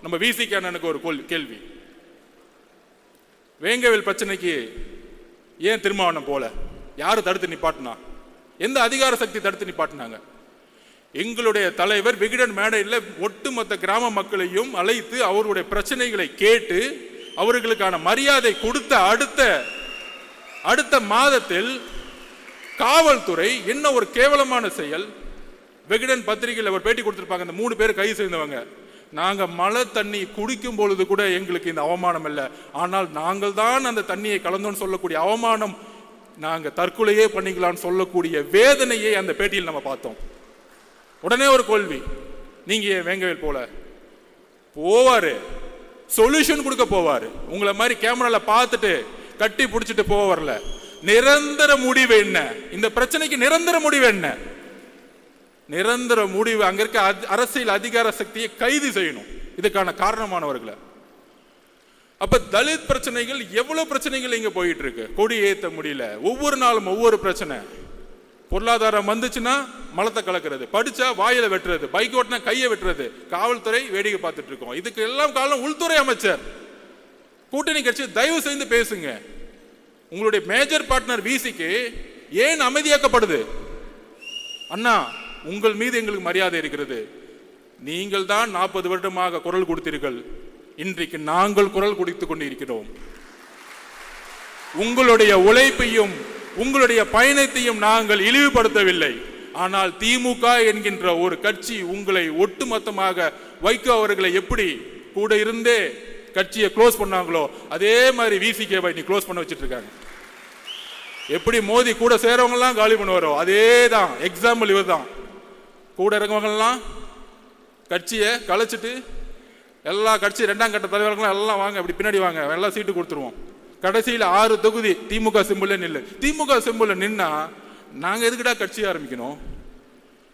நம்ம விசிக அண்ணனுக்கு ஒரு கேள்வி. வேங்கவேல் பிரச்சனைக்கு ஏன் திருமாவளவன் போல? யாரு தடுத்து நிப்பாட்டினா? எந்த அதிகார சக்தி தடுத்து நிப்பாட்டினாங்க? எங்களுடைய தலைவர் விகடன் மேடையில் ஒட்டுமொத்த கிராம மக்களையும் அழைத்து அவருடைய பிரச்சனைகளை கேட்டு அவர்களுக்கான மரியாதை கொடுத்த அடுத்த மாதத்தில் காவல்துறை என்ன ஒரு கேவலமான செயல். விகடன் பத்திரிகையில் அவர் பேட்டி கொடுத்திருப்பாங்க. அந்த 3 பேர் கைது செய்தவங்க, நாங்க மழை தண்ணி குடிக்கும் பொழுது கூட எங்களுக்கு இந்த அவமானம் இல்லை, ஆனால் நாங்கள் தான் அந்த தண்ணியை கலந்தோன்னு சொல்லக்கூடிய அவமானம், நாங்க தற்கொலையே பண்ணிக்கலாம்னு சொல்லக்கூடிய வேதனையை அந்த பேட்டியில் நம்ம பார்த்தோம். உடனே ஒரு கேள்வி, நீங்க வேங்கவேல் போல போவாரு, சொல்யூஷன் கொடுக்க போவாரு, உங்களை மாதிரி கேமரால பார்த்துட்டு கட்டி பிடிச்சிட்டு போக வரல. நிரந்தர முடிவு என்ன? இந்த பிரச்சனைக்கு நிரந்தர முடிவு என்ன? நிரந்தர முடிவு அங்க இருக்க அரசியல் அதிகார சக்தியை கைது செய்யணும், இதுக்கான காரணமானவர்களை. அப்ப தலித் பிரச்சனைகள் எவ்வளவு பிரச்சனைகள் இங்க போயிட்டு இருக்கு. கொடி ஏத்த முடியல, ஒவ்வொரு நாளும் ஒவ்வொரு பிரச்சனை. பொருளாதாரம் வந்துச்சுன்னா மலத்தை கலக்கிறது, படிச்சா வாயில வெட்டுறது, பைக் ஓட்டினா கையை வெட்டுறது, காவல்துறை வேடிக்கை பார்த்துட்டு இருக்கோம். இதுக்கு எல்லாம் காரணம் உள்துறை அமைச்சர். கூட்டணி கட்சி தயவு செய்து பேசுங்க. உங்களுடைய மேஜர் பார்ட்னர் விசிக்கு ஏன் அமைதியாக்கப்படுது? அண்ணா, உங்கள் மீது எங்களுக்கு மரியாதை இருக்கிறது. நீங்கள் தான் 40 வருடமாக குரல் கொடுத்தீர்கள், இன்றைக்கு நாங்கள் குரல் கொடுத்துக் கொண்டு இருக்கிறோம். உங்களுடைய உழைப்பையும் உங்களுடைய பயணத்தையும் நாங்கள் இழிவுபடுத்தவில்லை. ஆனால் திமுக என்கின்ற ஒரு கட்சி உங்களை ஒட்டுமொத்தமாக வைகோ அவர்களை எப்படி கூட இருந்தே கட்சியை க்ளோஸ் பண்ணாங்களோ அதே மாதிரி விசிகேவை நீ க்ளோஸ் பண்ண வச்சுட்டு இருக்காங்க. எப்படி மோதி கூட சேரவங்க எல்லாம் காலி பண்ணுவாரோ அதே தான் எக்ஸாம்பிள் இவர் தான். கூட இருக்கவங்க எல்லாம் கட்சியை கலைச்சிட்டு எல்லா கட்சி 2ஆம் கட்ட தலைவர்களும் எல்லாம் வாங்க, இப்படி பின்னாடி வாங்க, எல்லாம் சீட்டு கொடுத்துருவோம். கடைசியில் 6 தொகுதி திமுக சிம்பிள் நில்லு. திமுக சிம்பிள் நின்னா நாங்க எதுக்குடா கட்சி ஆரம்பிக்கணும்?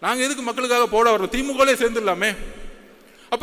நாங்க எதுக்கு மக்களுக்காக போட வரோம்? திமுகலே சேர்ந்துடலாமே.